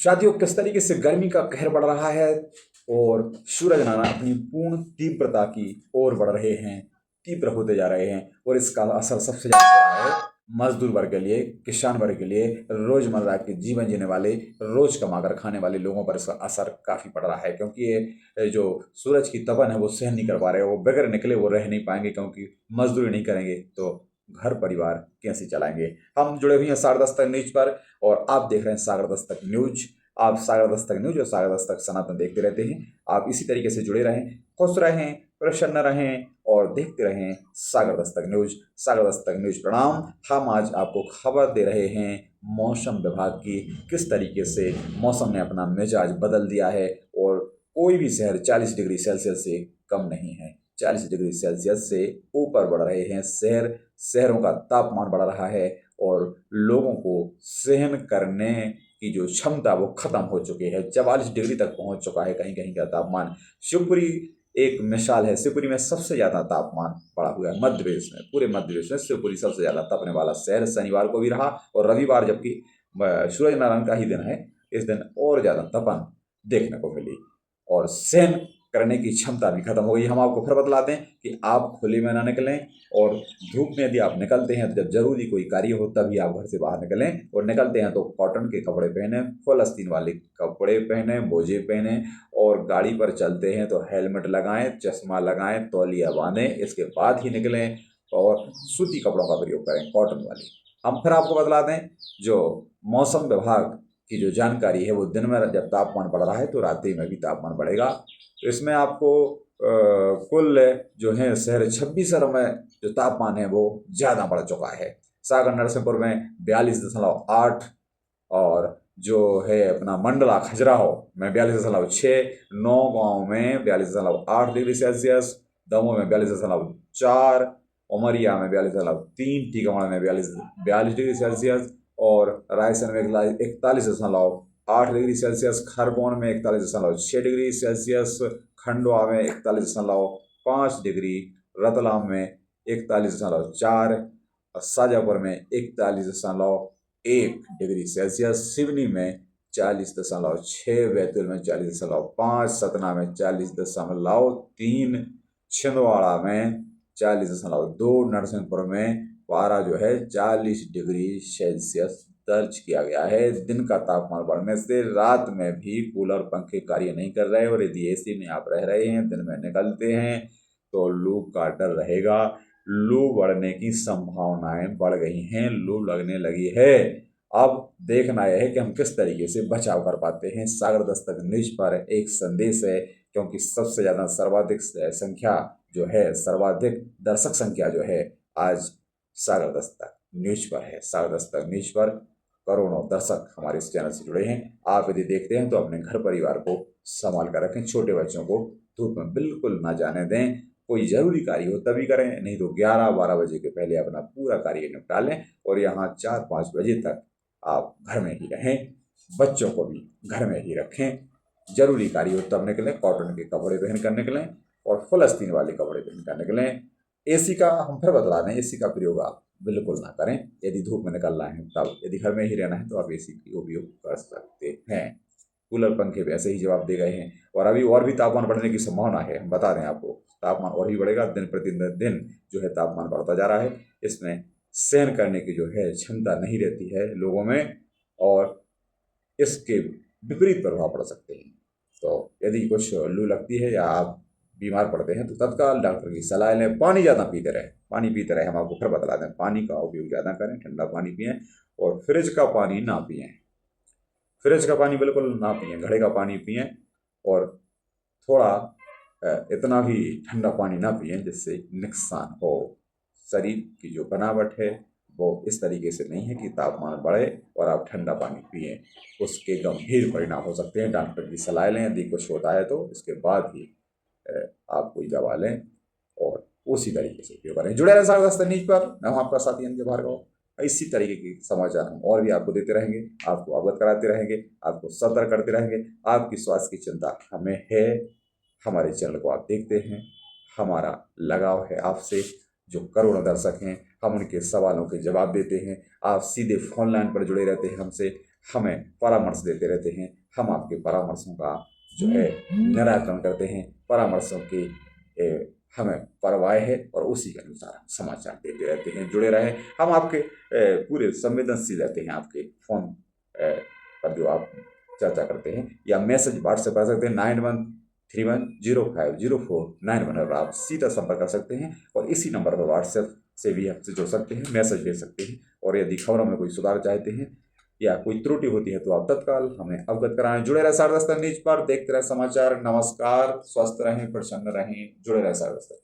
साथियों, किस तरीके से गर्मी का कहर बढ़ रहा है और सूरज नारायण अपनी पूर्ण तीव्रता की ओर बढ़ रहे हैं, तीव्र होते जा रहे हैं। और इसका असर सबसे ज्यादा हो रहा है मजदूर वर्ग के लिए, किसान वर्ग के लिए, रोजमर्रा के जीवन जीने वाले, रोज कमाकर खाने वाले लोगों पर इसका असर काफी पड़ रहा है। क्योंकि ये जो सूरज की तपन है वो सहन नहीं कर पा रहे, वो बगैर निकले वो रह नहीं पाएंगे, क्योंकि मजदूरी नहीं करेंगे तो घर परिवार कैसे चलाएंगे। हम जुड़े हुए हैं सागर दस्तक न्यूज पर और आप देख रहे हैं सागर दस्तक न्यूज। आप सागर दस्तक न्यूज और सागर दस्तक सनातन देखते रहते हैं। आप इसी तरीके से जुड़े रहें, खुश रहें, प्रसन्न रहें और देखते रहें सागर दस्तक न्यूज। सागर दस्तक न्यूज प्रणाम। हम आज आपको खबर दे रहे हैं मौसम विभाग की, किस तरीके से मौसम ने अपना मिजाज बदल दिया है और कोई भी शहर 40 डिग्री सेल्सियस से कम नहीं है। 40 डिग्री सेल्सियस से ऊपर बढ़ रहे हैं शहरों का तापमान बढ़ रहा है और लोगों को सहन करने की जो क्षमता वो खत्म हो चुकी है। 44 डिग्री तक पहुंच चुका है कहीं कहीं का तापमान। शिवपुरी एक मिसाल है, शिवपुरी में सबसे ज्यादा तापमान बढ़ा हुआ है मध्य प्रदेश में। पूरे मध्य प्रदेश में शिवपुरी सबसे ज्यादा तपने वाला शहर शनिवार को भी रहा और रविवार, जबकि सूरज नारायण का ही दिन है, इस दिन और ज्यादा तपन देखने को मिली और सहन करने की क्षमता भी खत्म हो गई। हम आपको फिर बतलाते हैं कि आप खुले में ना निकलें और धूप में यदि आप निकलते हैं तो जब जरूरी कोई कार्य हो तभी आप घर से बाहर निकलें, और निकलते हैं तो कॉटन के कपड़े पहने, फुल आस्तीन वाले कपड़े पहने, मोजे पहने, और गाड़ी पर चलते हैं तो हेलमेट लगाएं, चश्मा लगाएं, तौलिया बांधें, इसके बाद ही निकलें और सूती कपड़ों का प्रयोग करें, कॉटन वाली। हम फिर आपको बतला दें, जो मौसम विभाग की जो जानकारी है वो दिन में जब तापमान बढ़ रहा है तो रात्रि में भी तापमान बढ़ेगा। तो इसमें आपको कुल जो है शहर 26 शहरों में जो तापमान है वो ज़्यादा बढ़ चुका है। सागर नरसिंहपुर में 42.8 और जो है अपना मंडला खजुराहो में 42.6, नौगांव में 42.8 डिग्री सेल्सियस, दमोह में 42.4, उमरिया में 42.3, टीकमगढ़ में 42 डिग्री सेल्सियस और रायसेन में 41.8 डिग्री सेल्सियस, खरगोन में 41.6 डिग्री सेल्सियस, खंडवा में 41.5 डिग्री, रतलाम में 41.4, शाजापुर में 41.1 डिग्री सेल्सियस, सिवनी में 40.6, बैतूल में 40.5, सतना में 40.3, छिंदवाड़ा में 40.2, नरसिंहपुर में पारा जो है 40 डिग्री सेल्सियस दर्ज किया गया है। दिन का तापमान बढ़ने से रात में भी कूलर पंखे कार्य नहीं कर रहे और यदि एसी में आप रह रहे हैं, दिन में निकलते हैं तो लू का डर रहेगा। लू बढ़ने की संभावनाएं बढ़ गई हैं, लू लगने लगी है। अब देखना यह है कि हम किस तरीके से बचाव कर पाते हैं। सागर दस्तक न्यूज पर एक संदेश है, क्योंकि सबसे ज्यादा सर्वाधिक संख्या जो है, सर्वाधिक दर्शक संख्या जो है आज सागर दस्तक न्यूज पर है। सागर दस्तक न्यूज पर करोड़ों दर्शक हमारे इस चैनल से जुड़े हैं। आप यदि देखते हैं तो अपने घर परिवार को संभाल कर रखें, छोटे बच्चों को धूप में बिल्कुल ना जाने दें। कोई जरूरी कार्य हो तभी करें, नहीं तो 11-12 बजे के पहले अपना पूरा कार्य निपटा लें और यहाँ 4-5 बजे तक आप घर में ही रहें। बच्चों को भी घर में ही रखें। जरूरी कार्य हो तब निकलें, कॉटन के कपड़े पहन कर निकलें और फुल आस्तीन वाले कपड़े पहन कर निकलें। एसी का हम फिर बतला दें, एसी का प्रयोग आप बिल्कुल ना करें। यदि धूप में निकलना है तब, यदि घर में ही रहना है तो आप एसी का उपयोग कर सकते हैं। कूलर पंखे वैसे ही जवाब दे गए हैं और अभी और भी तापमान बढ़ने की संभावना है। हम बता दें आपको, तापमान और भी बढ़ेगा, दिन प्रतिदिन जो है तापमान बढ़ता जा रहा है। इसमें सहन करने की जो है क्षमता नहीं रहती है लोगों में और इसके विपरीत प्रभाव पड़ सकते हैं। तो यदि कुछ लू लगती है या आप बीमार पड़ते हैं तो तत्काल डॉक्टर की सलाह लें। पानी ज़्यादा पीते रहे, पानी पीते रहे। हम आपको फिर बता दें, पानी का उपयोग ज़्यादा करें, ठंडा पानी पिएं और फ्रिज का पानी ना पिएं। फ्रिज का पानी बिल्कुल ना पिएं, घड़े का पानी पिएं और थोड़ा इतना भी ठंडा पानी ना पिएं जिससे नुकसान हो। शरीर की जो बनावट है वो इस तरीके से नहीं है कि तापमान बढ़े और आप ठंडा पानी पिएं, उसके गंभीर परिणाम हो सकते हैं। डॉक्टर की सलाह लें, यदि कुछ होता है तो इसके बाद ही आप कोई दवा लें और उसी तरीके से उपयोग करें। जुड़े रहे सागर दस्तक न्यूज पर। मैं हूं आपका साथी एन के भार्गव। इसी तरीके के समाचार हम और भी आपको देते रहेंगे, आपको अवगत कराते रहेंगे, आपको सतर्क करते रहेंगे। आपकी स्वास्थ्य की चिंता हमें है, हमारे चैनल को आप देखते हैं, हमारा लगाव है आपसे। जो करोड़ों दर्शक हैं, हम उनके सवालों के जवाब देते हैं। आप सीधे फोन लाइन पर जुड़े रहते हैं हमसे, हमें परामर्श देते रहते हैं। हम आपके परामर्शों का जो है निराकरण करते हैं। परामर्शों की हमें परवाह है और उसी के अनुसार हम समाचार देते रहते हैं। जुड़े रहें, हम आपके पूरे संवेदनशील रहते हैं। आपके फ़ोन पर जो आप चर्चा करते हैं या मैसेज व्हाट्सएप कर सकते हैं 9131050491 पर आप सीधा संपर्क कर सकते हैं और इसी नंबर पर व्हाट्सएप से भी हमसे जुड़ सकते हैं, मैसेज भेज सकते हैं। और यदि खबरों में कोई सुधार चाहते हैं या कोई त्रुटि होती है तो आप तत्काल हमें अवगत कराएं। जुड़े रहे सारदास्ता न्यूज पर, देखते रहे समाचार। नमस्कार, स्वस्थ रहें, प्रसन्न रहें, जुड़े रहे सारदास्ता।